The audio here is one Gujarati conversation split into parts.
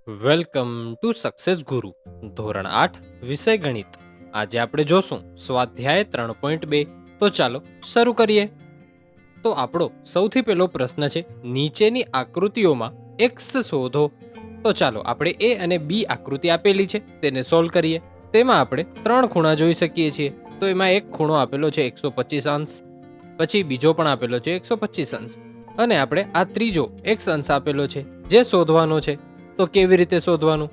વેલકમ ટુ સક્સેસ ગુરુ ધોરણ 8 વિષય ગણિત. આજે આપણે જોશું સ્વાધ્યાય 3.2. તો ચાલો શરૂ કરીએ. તો આપણો સૌથી પહેલો પ્રશ્ન છે, નીચેની આકૃતિઓમાં એક્સ શોધો. તો ચાલો આપણે એ અને બી આકૃતિ આપેલી છે તેને સોલ્વ કરીએ. તેમાં આપણે 3 ખૂણા જોઈ શકીએ છીએ. તો એમાં એક ખૂણો આપેલો છે 125 અંશ, પછી બીજો પણ આપેલો છે 125 અંશ, અને આપણે આ ત્રીજો x અંશ આપેલો છે જે શોધવાનો છે. તો કેવી રીતે શોધવાનું,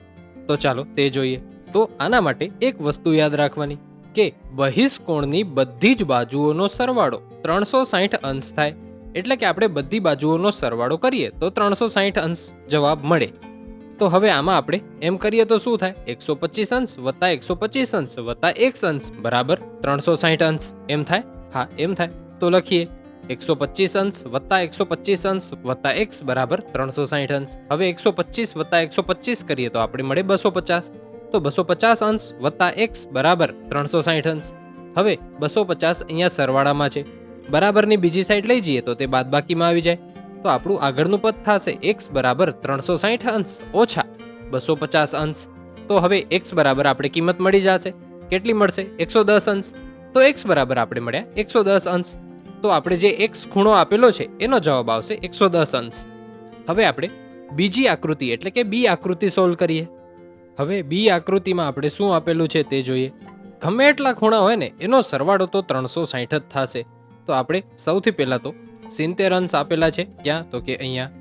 તો ચાલો તે જોઈએ. તો આના માટે એક વસ્તુ યાદ રાખવાની કે બહિષ્કોણની બધી જ બાજુઓનો સરવાળો 360 અંશ થાય. એટલે કે આપણે બધી બાજુઓનો સરવાળો કરીએ તો 360 અંશ જવાબ મળે. તો હવે આમાં આપણે એમ કરીએ તો શું થાય, 125 અંશ વત્તા 125 અંશ વત્તા x અંશ બરાબર 360 અંશ એમ થાય. હા એમ થાય. તો લખીએ 125 અંશ વત્તા 125 અંશ વત્તા x બરાબર 360 અંશ. હવે 125 વત્તા 125 કરીએ તો આપણે મળે 250. તો 250 અંશ વત્તા x બરાબર 360 અંશ. હવે 250 અહીંયા સરવાળામાં છે, બરાબરની બીજી સાઈડ લઈ જઈએ તો તે બાદબાકીમાં આવી જાય. તો આપણું આગળનું પદ થશે x બરાબર 360 અંશ ઓછા 250 અંશ. તો હવે x બરાબર આપણે કિંમત મળી જશે. કેટલી મળશે, 110 અંશ. તો x બરાબર આપણે મળ્યા 110 અંશ. તો આપણે જે x ખૂણો આપેલો છે એનો જવાબ આવશે 110 અંશ. હવે આપણે બીજી આકૃતિ એટલે કે બી આકૃતિ સોલ્વ કરીએ. હવે બી આકૃતિમાં આપણે શું આપેલું છે તે જોઈએ. ગમે એટલા ખૂણા હોય ને એનો સરવાળો તો 360 જ થશે. તો આપણે સૌથી પહેલા તો 70 અંશ આપેલા છે, ક્યાં તો કે અહીંયા.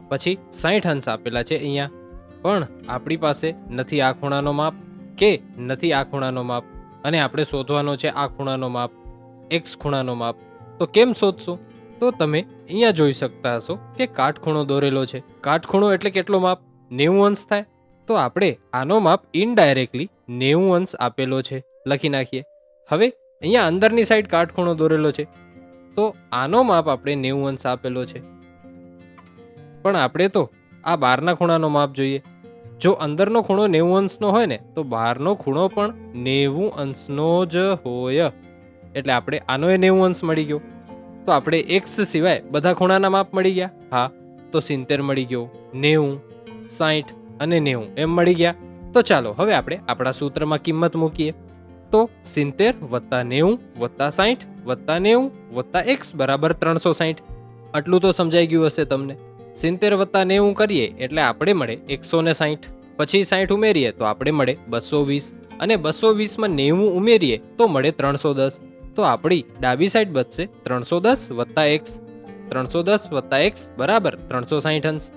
પછી 60 અંશ આપેલા છે અહીંયા. પણ આપણી પાસે નથી આ ખૂણાનો માપ કે નથી આ ખૂણાનો માપ, અને આપણે શોધવાનો છે આ ખૂણાનો માપ, x ખૂણાનો માપ. તો કેમ શોધશું, તો તમે અહીંયા જોઈ શકતા હશો કે કાટખૂણો દોરેલો છે. કાટખૂણો એટલે કેટલો માપ, 90 અંશ થાય. તો આપણે આનો માપ ઇનડાયરેક્ટલી 90 અંશ આપેલો છે, લખી નાખીએ. હવે અહીંયા અંદરની સાઈડ કાટખૂણો દોરેલો છે, તો આનો માપ આપણે 90 અંશ આપેલો છે. પણ આપણે તો આ બહારના ખૂણાનો માપ જોઈએ. જો અંદરનો ખૂણો 90 અંશનો હોય ને તો બહારનો ખૂણો પણ 90 અંશનો જ હોય. એટલે આપણે આનો 90 અંશ મળી ગયો. તો આપણે x સિવાય બધા ખૂણાના માપ મળી ગયા. હા, તો 70 મળી ગયો, 90, 60 અને 90 એમ મળી ગયા. તો ચાલો હવે આપણે આપણા સૂત્રમાં કિંમત મૂકીએ. તો 70 વત્તા 90 વત્તા 60 વત્તા 90 વત્તા x બરાબર 360. આટલું તો સમજાઈ ગયું હશે તમને. 70 વત્તા 90 કરીએ એટલે આપણે મળે 160. પછી 60 ઉમેરીએ તો આપણે મળે 220, અને 220 માં 90 ઉમેરીએ તો મળે 310. તો આપણી ડાબી સાઈડ બચશે 310 વત્તા x. 310 વત્તા x બરાબર 360 અંશ.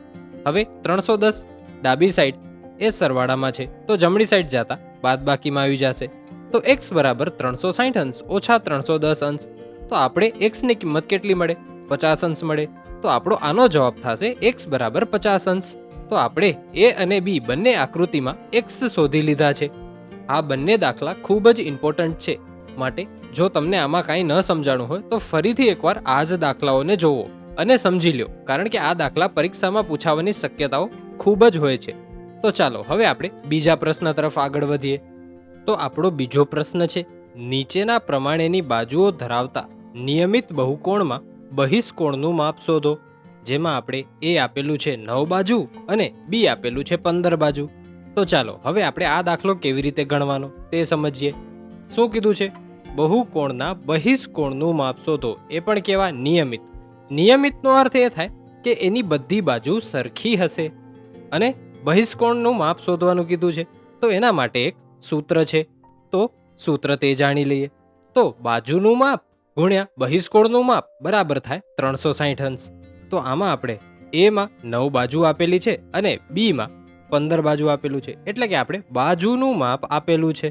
હવે 310 ડાબી સાઈડ એ સરવાળામાં છે, તો જમણી સાઈડ જતા બાદબાકીમાં આવી જશે. તો x બરાબર 360 અંશ ઓછા 310 અંશ. તો આપણે x ની કિંમત કેટલી મળે, 50 અંશ મળે. તો આપણો આનો જવાબ થશે x બરાબર 50 અંશ. તો આપણે a અને b બંને આકૃતિમાં x શોધી લીધા છે. આ બંને દાખલા ખૂબ જ ઇમ્પોર્ટન્ટ છે, માટે જો તમને આમાં કાંઈ ન સમજાણું હોય તો ફરીથી એકવાર આ જ દાખલાઓને જોવો અને સમજી લો, કારણ કે આ દાખલા પરીક્ષામાં પૂછાવાની શક્યતાઓ ખૂબ જ હોય છે. તો ચાલો હવે આપણે બીજા પ્રશ્ન તરફ આગળ વધીએ. તો આપણો બીજો પ્રશ્ન છે, નીચેના પ્રમાણેની બાજુઓ ધરાવતા નિયમિત બહુકોણમાં બહિષ્કોણનું માપ શોધો. જેમાં આપણે એ આપેલું છે 9 બાજુ અને બી આપેલું છે 15 બાજુ. તો ચાલો હવે આપણે આ દાખલો કેવી રીતે ગણવાનો તે સમજીએ. શું કીધું છે, બહુકોણના બહિષ્કોણનું માપ શોધો, એ પણ કેવા, નિયમિત. નિયમિતનો અર્થ એ થાય કે એની બધી બાજુ સરખી હશે. અને બહિષ્કોણનું માપ શોધવાનું કીધું છે, તો એના માટે એક સૂત્ર છે. તો સૂત્ર તે જાણી લઈએ. તો બાજુનું માપ ગુણ્યા બહિષ્કોણનું માપ બરાબર થાય 360 અંશ. તો આમાં આપણે એ માં 9 બાજુ આપેલી છે અને બી માં 15 બાજુ આપેલું છે, એટલે કે આપણે બાજુનું માપ આપેલું છે.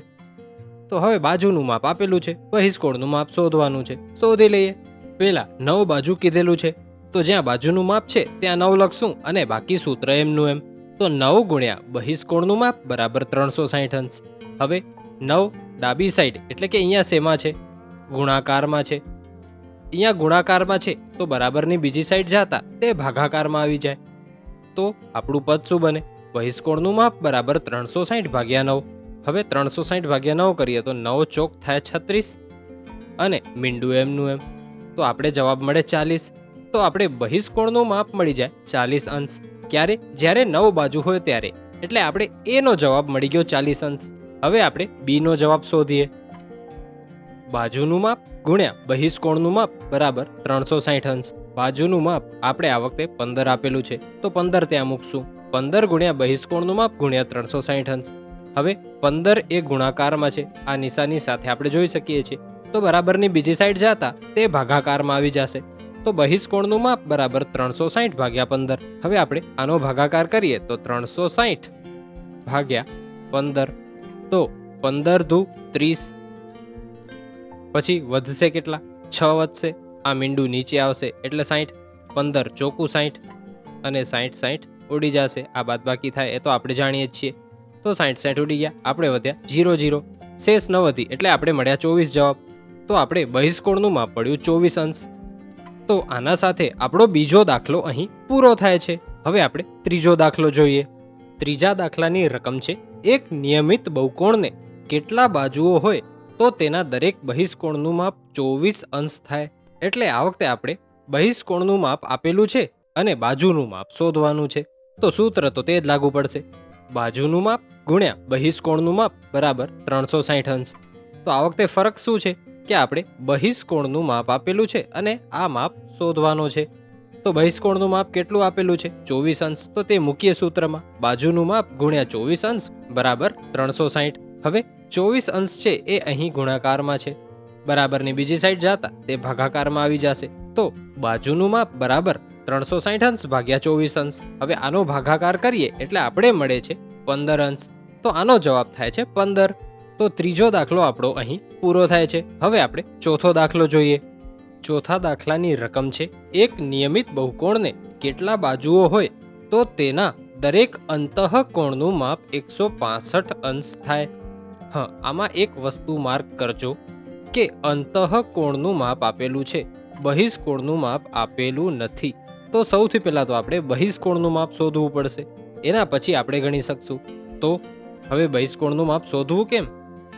તો હવે બાજુનું માપ આપેલું છે, બહિષ્કોણનું માપ શોધવાનું છે. શોધી લઈએ. પેલા 9 બાજુ કીધેલું છે, તો જ્યાં બાજુનું માપ છે ત્યાં 9 લખશું અને બાકી સૂત્ર એમનું એમ. તો 9 ગુણ્યા બહિષ્કોણનું માપ બરાબર 360 અંશ. હવે 9 ડાબી સાઈડ એટલે કે અહીંયા શેમાં છે, ગુણાકારમાં છે. અહીંયા ગુણાકારમાં છે તો બરાબરની બીજી સાઈડ જતા તે ભાગાકારમાં આવી જાય. તો આપણું પદ શું બને, બહિષ્કોણનું માપ બરાબર 360 ભાગ્યા 9. હવે 360 ભાગ્યા 9 કરીએ તો 9 ચોક થાય 36, અને મીંડું એમનું એમ. તો આપણે જવાબ મળે 40. તો આપણે બહિષ્કોણનું માપ મળી જાય 40 અંશ. ક્યારે, જ્યારે 9 બાજુ હોય ત્યારે. એટલે આપણે એ નો જવાબ મળી ગયો 40 અંશ. હવે આપણે બી નો જવાબ શોધીએ. બાજુનું માપ ગુણ્યા બહિષ્કોણનું માપ બરાબર 360 અંશ. બાજુનું માપ આપણે આ વખતે 15 આપેલું છે, તો 15 ત્યાં મૂકશું. 15 ગુણ્યા બહિષ્કોણનું માપ ગુણ્યા 360 અંશ. હવે 15 એ ગુણાકારમાં છે, આ નિશાની સાથે આપણે જોઈ શકીએ છીએ. તો બરાબરની બીજી સાઈડ જતા તે ભાગાકારમાં આવી જશે. તો બહિષ્કોણનું માપ બરાબર 360 ભાગ્યા 15. હવે આપણે આનો ભાગાકાર કરીએ તો 360 ભાગ્યા 15. તો 15 દુ 30. પછી વધશે કેટલા? 6 વધશે. આ મીંડું નીચે આવશે એટલે 60. 15 ચોકું 60 અને 60 60 ઉડી જશે. આ બાદબાકી થાય એ તો આપણે જાણીએ જ છીએ. તો 60 60 ઉડી ગયા, આપણે વધ્યા 0 0. શેષ ન વધી એટલે આપણે મળ્યા 24 જવાબ. તો આપણે બહિષ્કોણનું માપ પડ્યું 24 અંશ. તો આના સાથે આપણો બીજો દાખલો અહીં પૂરો થાય છે. હવે આપણે ત્રીજો દાખલો જોઈએ. ત્રીજા દાખલાની રકમ છે, એક નિયમિત બહુકોણને કેટલા બાજુઓ હોય તો તેના દરેક બહિષ્કોણનું માપ 24 અંશ થાય. એટલે આ વખતે આપણે બહિષ્કોણનું માપ આપેલું છે અને બાજુનું માપ શોધવાનું છે. તો સૂત્ર તો તે જ લાગુ પડશે. બાજુનું માપ ગુણ્યા બહિષ્કોણનું માપ બરાબર 360 અંશ. તો આ વખતે ફરક શું છે કે આપણે બહિષ્કોણનું માપ આપેલું છે અને આ માપ શોધવાનો છે. તો બહિષ્કોણનું માપ કેટલું આપેલું છે? 24 અંશ. તો તે મૂકીએ સૂત્રમાં. બાજુનું માપ ગુણ્યા 24 અંશ બરાબર 360. હવે 24 અંશ છે એ અહીં ગુણાકારમાં છે, બરાબરની બીજી સાઈડ જતા તે ભાગાકારમાં આવી જશે. તો બાજુનું માપ બરાબર 360 અંશ ભાગ્યા 24 અંશ. હવે આનો ભાગાકાર કરીએ એટલે આપણે મળે છે 15 અંશ. તો આનો જવાબ થાય છે 15. તો ત્રીજો દાખલો આપણો અહીં પૂરો થાય છે. હવે આપણે ચોથો દાખલો જોઈએ. ચોથા દાખલાની રકમ છે, એક નિયમિત બહુકોણને કેટલા બાજુઓ હોય તો તેના દરેક અંતઃકોણનું માપ 165 અંશ થાય. હા, આમાં એક વસ્તુ માર્ક કરજો કે અંતઃકોણનું માપ આપેલું છે, બહિષ્કોણનું માપ આપેલું નથી. તો સૌથી પહેલા તો આપણે બહિષ્કોણનું માપ શોધવું પડશે, એના પછી આપણે ગણી શકશું. તો હવે બહિષ્કોણનું માપ શોધવું કેમ?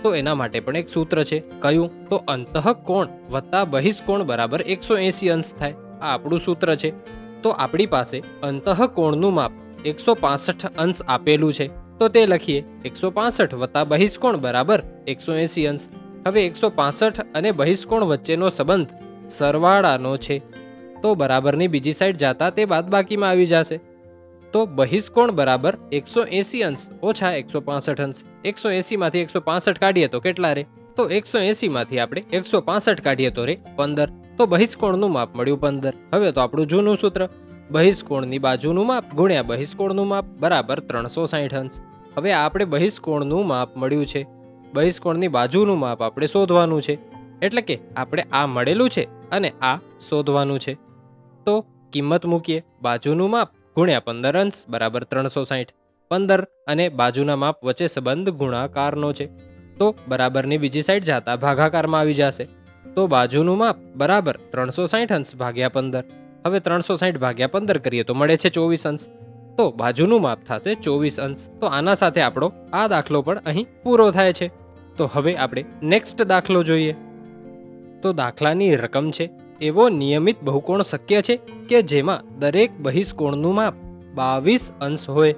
તો એના માટે પણ એક સૂત્ર છે. કયું? તો અંતઃકોણ વત્તા બહિષ્કોણ બરાબર 180 અંશ થાય. આ આપણું સૂત્ર છે. તો આપણી પાસે અંતઃકોણનું માપ 165 અંશ આપેલું છે, તો તે લખીએ 165 વત્તા બહિષ્કોણ બરાબર 180 અંશ. હવે 165 અને બહિષ્કોણ વચ્ચેનો સંબંધ સરવાળાનો છે, તો બરાબરની બીજી સાઈડ જતા તે બાદબાકીમાં આવી જશે. તો બહિષ્કોણ બરાબર 180 અંશ ઓછા 165 અંશ. 180 માંથી 165 કાઢીએ તો કેટલા રહે? તો 180 માંથી આપણે 165 કાઢીએ તો રે 15. તો બહિષ્કોણનું માપ મળ્યું 15. હવે તો આપણું જૂનું સૂત્ર, બહિષ્કોણની બાજુનું માપ ગુણ્યા બહિષ્કોણનું માપ બરાબર 360 અંશ. હવે આપણે બહિષ્કોણનું માપ મળ્યું છે, બહિષ્કોણની બાજુનું માપ આપણે શોધવાનું છે. એટલે કે આપણે આ મળેલું છે અને આ શોધવાનું છે. તો કિંમત મૂકીએ. બાજુનું માપ ગુણ્યા 15 અંશ બરાબર 360. 15 અને બાજુના માપ વચ્ચે સંબંધ ગુણાકારનો છે, તો બરાબરની બીજી સાઈડ જતા ભાગાકારમાં આવી જશે. તો બાજુનું માપ બરાબર 360 અંશ ભાગ્યા 15. હવે 360 ભાગ્યા 15 કરીએ તો મળે છે 24 અંશ. તો બાજુનું માપ થશે 24 અંશ. તો આના સાથે આપણો આ દાખલો પણ અહીં પૂરો થાય છે. તો હવે આપણે નેક્સ્ટ દાખલો જોઈએ. તો દાખલાની રકમ છે, એવો નિયમિત બહુકોણ શક્ય છે કે જેમાં દરેક બહિષ્કોણનું માપ 22 અંશ હોય.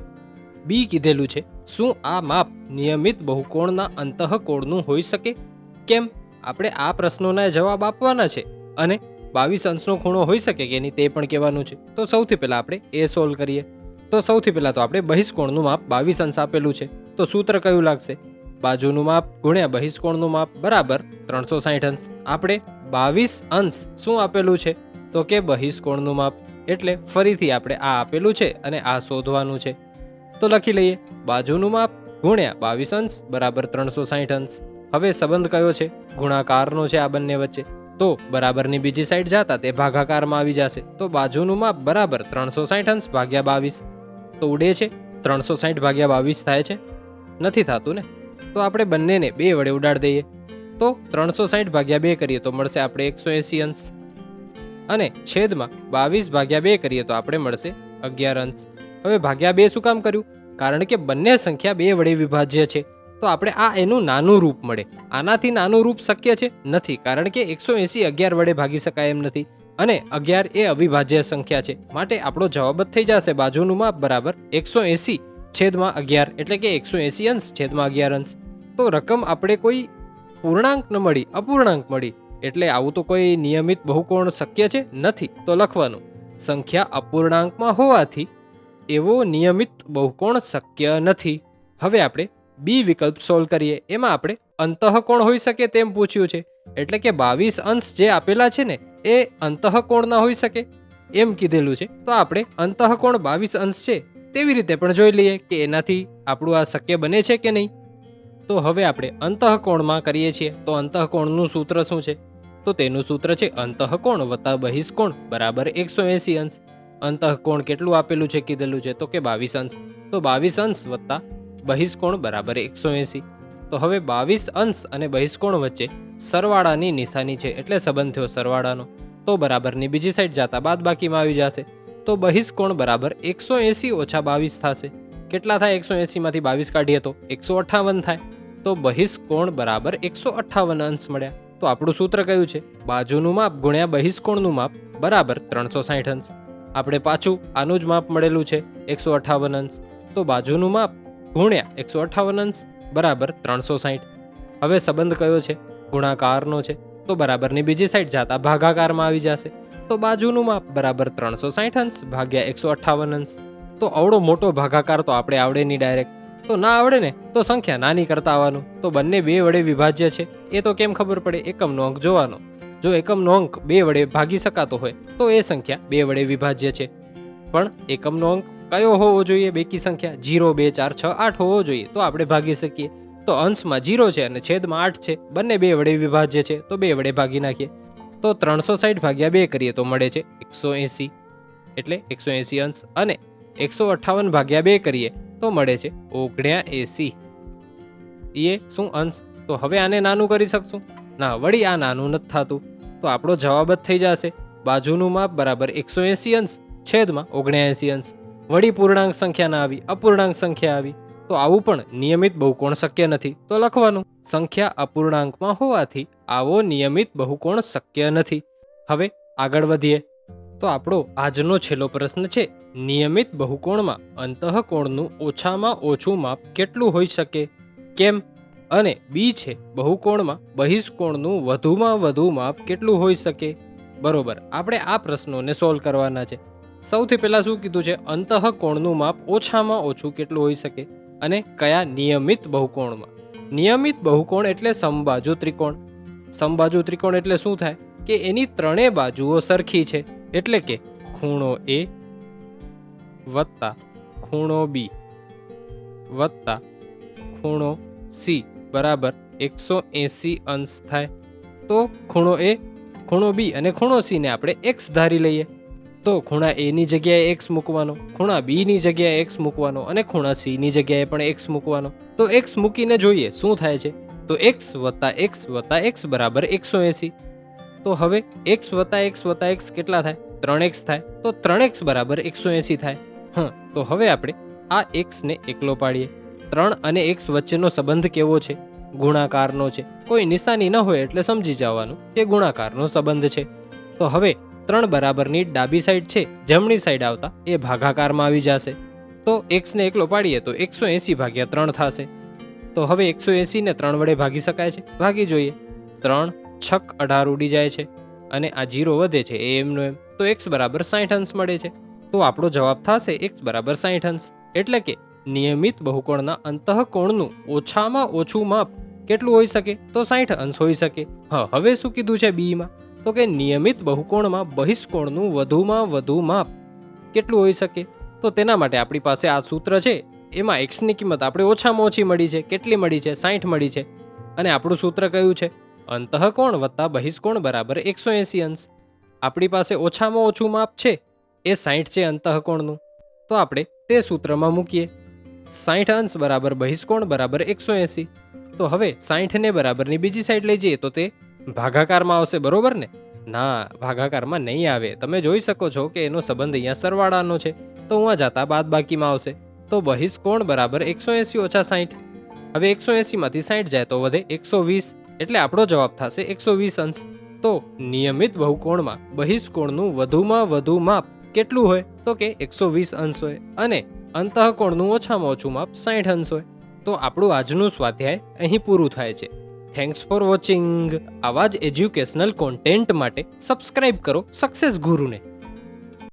બી કીધેલું છે, શું આ માપ નિયમિત બહુકોણના અંતઃકોણનું હોઈ શકે? કેમ? આપણે આ પ્રશ્નોના જવાબ આપવાના છે અને 22 અંશનો ખૂણો હોઈ શકે કે નહીં તે પણ કહેવાનું છે. તો સૌથી પહેલા આપણે એ સોલ્વ કરીએ. તો સૌથી પહેલા તો આપણે બહિષ્કોણનું માપ 22 અંશ આપેલું છે, તો સૂત્ર કયું લાગશે? બાજુનું માપ ગુણ્યા બહિષ્કોણનું માપ બરાબર 360 અંશ. આપણે 22 અંશ શું આપેલું છે? તો કે બહિષ્કોણનું માપ. એટલે ફરીથી આપણે આ આપેલું છે અને આ શોધવાનું છે. તો લખી લઈએ, બાજુનું માપ ગુણ્યા 22 અંશ બરાબર 360 અંશ. હવે સંબંધ કયો છે? ગુણાકારનો છે આ બંને વચ્ચે. તો બરાબરની બીજી સાઈડ જતા તે ભાગાકારમાં આવી જશે. તો બાજુનું માપ બરાબર 360 અંશ ભાગ્યા 22. તો ઉડે છે, 360 ભાગ્યા 22 થાય છે? નથી થતું ને. તો આપણે બંનેને 2 વડે ઉડાડી દઈએ. તો 360 ભાગ્યા 2 કરીએ તો મળશે આપણે 180 અંશ અને છેદમાં 22 ભાગ્યા 2 કરીએ તો આપણે મળશે 11 અંશ. હવે ભાગ્યા 2 શું કામ કર્યું? કારણ કે બંને સંખ્યા 2 વડે વિભાજ્ય છે, તો આપણે આ એનું નાનું રૂપ મળે. આનાથી નાનું રૂપ શક્ય છે? નથી, કારણ કે 180 11 વડે ભાગી શકાય એમ નથી અને 11 એ અવિભાજ્ય સંખ્યા છે, માટે આપણો જવાબ જ થઈ જશે બાજુનું માપ બરાબર 180 છેદમાં 11 એટલે કે 180 અંશ છેદમાં 11 અંશ. તો રકમ આપણે કોઈ પૂર્ણાંક ન મળી, અપૂર્ણાંક મળી. એટલે આવું તો કોઈ નિયમિત બહુકોણ શક્ય છે નથી. તો લખવાનું સંખ્યા અપૂર્ણાંકમાં હોવાથી એવો નિયમિત બહુકોણ શક્ય નથી. હવે આપણે બી વિકલ્પ સોલ્વ કરીએ. એમાં આપણે અંતઃકોણ હોઈ શકે તેમ પૂછ્યું છે. એટલે કે 22 અંશ જે આપેલા છે ને એ અંતઃકોણના હોઈ શકે એમ કીધેલું છે. તો આપણે અંતઃકોણ 22 અંશ છે તેવી રીતે પણ જોઈ લઈએ કે એનાથી આપણું આ શક્ય બને છે કે નહીં. તો હવે આપણે અંતઃકોણમાં કરીએ છીએ. તો અંતઃકોણનું સૂત્ર શું છે? તો તેનું સૂત્ર છે અંતઃકોણ વત્તા બહિષ્કોણ બરાબર 180 અંશ. અંતઃકોણ કેટલું આપેલું છે કીધેલું છે? તો કે 22 અંશ. તો 22 અંશ વત્તા બહિષ્કોણ બરાબર 180. તો હવે 22 અંશ અને બહિષ્કોણ વચ્ચે સરવાળાની નિશાની છે એટલે સંબંધ થયો સરવાળાનો. તો બરાબરની બીજી સાઈડ જતા બાદબાકીમાં આવી જશે. તો બહિષ્કોણ બરાબર 180 ઓછા 22 થશે. કેટલા થાય? 180 માંથી 22 કાઢીએ તો 158 થાય. તો બહિષ્કોણ બરાબર 158 અંશ મળ્યા. તો આપણું સૂત્ર કયું છે? બાજુનું માપ ગુણ્યા બહિષ્કોણનું માપ બરાબર 360 અંશ. આપણે પાછું આનું જ માપ મળેલું છે 158 અંશ. તો બાજુનું માપ ગુણ્યા 158 અંશ બરાબર 360. હવે સંબંધ કયો છે? ગુણાકારનો છે. તો બરાબરની બીજી સાઈડ જતા ભાગાકારમાં આવી જશે. તો બાજુનું માપ બરાબર 360 અંશ ભાગ્યા 158 અંશ. તો અવડો મોટો ભાગાકાર તો આપણે આવડે નહીં ડાયરેક્ટ. તો ના આવડે ને તો સંખ્યા નાની કરતા આવવાનું. તો બંને 2 વડે વિભાજ્ય છે એ તો કેમ ખબર પડે? એકમનો અંક જોવાનો. જો એકમનો અંક 2 વડે ભાગી શકાતો હોય તો એ સંખ્યા 2 વડે વિભાજ્ય છે. પણ એકમનો અંક કયો હોવો જોઈએ? બેકી સંખ્યા 0, 2, 4, 6, 8 હોવો જોઈએ તો આપણે ભાગી શકીએ. તો અંશમાં 0 છે અને છેદમાં 8 છે. બંને 2 વડે વિભાજ્ય છે તો 2 વડે ભાગી નાખીએ. તો 360 ભાગ્યા 2 કરીએ તો મળે છે 180 એટલે 180 અંશ. અને 158 ભાગ્યા 2 કરીએ તો મળે છે 79. એ શું અંશ? તો હવે આને નાનું કરી શકશું? ના, વળી આ નાનું નથી થતું. તો આપણો જવાબ જ થઈ જશે બાજુનું માપ બરાબર 180 અંશ છેદમાં 79 અંશ. વળી પૂર્ણાંક સંખ્યા ના આવી, અપૂર્ણાંક સંખ્યા આવી. તો આવું પણ નિયમિત બહુકોણ શક્ય નથી. તો લખવાનું સંખ્યા અપૂર્ણાંકમાં હોવાથી આવો નિયમિત બહુકોણ શક્ય નથી. હવે આગળ વધીએ. તો આપણો આજનો છેલ્લો પ્રશ્ન છે નિયમિત બહુકોણમાં અંતઃકોણનું ઓછામાં ઓછું માપ કેટલું હોઈ શકે? કેમ? અને બી છે બહુકોણમાં બહિષ્કોણનું વધુમાં વધુ માપ કેટલું હોઈ શકે? બરોબર, આપણે આ પ્રશ્નોને સોલ્વ કરવાના છે. સૌથી પહેલા શું કીધું છે? અંતઃકોણનું માપ ઓછામાં ઓછું કેટલું હોઈ શકે અને કયા નિયમિત બહુકોણમાં. નિયમિત બહુકોણ એટલે સમબાજુ ત્રિકોણ. સમબાજુ ત્રિકોણ એટલે શું થાય? કે એની ત્રણેય બાજુઓ સરખી છે. એટલે કે ખૂણો A વત્તા ખૂણો B વત્તા ખૂણો C બરાબર 180 અંશ થાય. તો ખૂણો A, ખૂણો B અને ખૂણો C ને આપણે x ધારી લઈએ. તો ખૂણા A ની જગ્યાએ x મૂકવાનો, ખૂણા B ની જગ્યાએ x મૂકવાનો અને ખૂણા C ની જગ્યાએ પણ x મૂકવાનો. તો x મૂકીને જોઈએ શું થાય છે. તો x વત્તા x વત્તા x બરાબર 180. તો હવે x વત્તા x વત્તા x કેટલા થાય? 3x થાય. તો 3x બરાબર 180 થાય. તો હવે આપણે આ x ને એકલો પાડીએ. 3 અને x વચ્ચેનો સંબંધ કેવો છે? ગુણાકારનો છે. કોઈ નિશાની ન હોય એટલે સમજી જવાનું કે ગુણાકારનો સંબંધ છે. તો હવે 3 બરાબરની ડાબી સાઈડ છે જમણી સાઈડ આવતા એ ભાગાકારમાં આવી જશે. તો x ને એકલો પાડીએ તો 180 ભાગ્યા 3 થશે. તો હવે 180 ને 3 વડે ભાગી શકાય છે? ભાગી જોઈએ. 3 છક 18 ઉડી જાય છે અને આ 0 વધે છે એ એમનો એમ. તો x બરાબર 60 અંશ મળે છે. તો આપણો જવાબ થશે x બરાબર 60 અંશ. એટલે કે નિયમિત બહુકોણના અંતઃકોણનું ઓછામાં ઓછું માપ કેટલું હોઈ શકે? તો 60 અંશ હોઈ શકે. હવે શું કીધું છે બી માં? તો કે નિયમિત બહુકોણમાં બહિષ્કોણનું વધુમાં વધુ માપ કેટલું હોઈ શકે? તો તેના માટે આપણી પાસે આ સૂત્ર છે. એમાં x ની કિંમત આપણે ઓછામાં ઓછી મળી છે. કેટલી મળી છે? 60 મળી છે. અને આપણું સૂત્ર કયું છે? અંતઃકોણ વત્તા બહિષ્કોણ બરાબર 180 અંશ. આપણી પાસે ઓછામાં ઓછું માપ છે એ 60 છે અંતઃકોણનું. તો આપણે તે સૂત્રમાં મૂકીએ. 60 અંશ બરાબર બહિષ્કોણ બરાબર 180. તો હવે 60 ને બરાબરની બીજી સાઈડ લઈ જઈએ તો તે ભાગાકારમાં આવશે, બરોબર ને? ના, ભાગાકારમાં નહીં આવે. તમે જોઈ શકો છો કે એનો સંબંધ અહીંયા સરવાળાનો છે. તો હું જતા બાદબાકીમાં આવશે. તો બહિષ્કોણ બરાબર 180 ઓછા 60. હવે 180 માંથી 60 જાય તો વધે 120. એટલે આપણો જવાબ થશે 120 અંશ. તો નિયમિત બહુકોણમાં બહિષ્કોણનું વધુમાં વધુ માપ કેટલું હોય? તો કે 120 અંશ હોય. અને અંતઃકોણનું ઓછામાં ઓછું માપ 60 અંશ હોય. તો આપણું આજનું સ્વાધ્યાય અહીં પૂરું થાય છે. Thanks for watching. આવા જ એજ્યુકેશનલ કોન્ટેન્ટ માટે સબસ્ક્રાઇબ કરો સક્સેસ ગુરુને.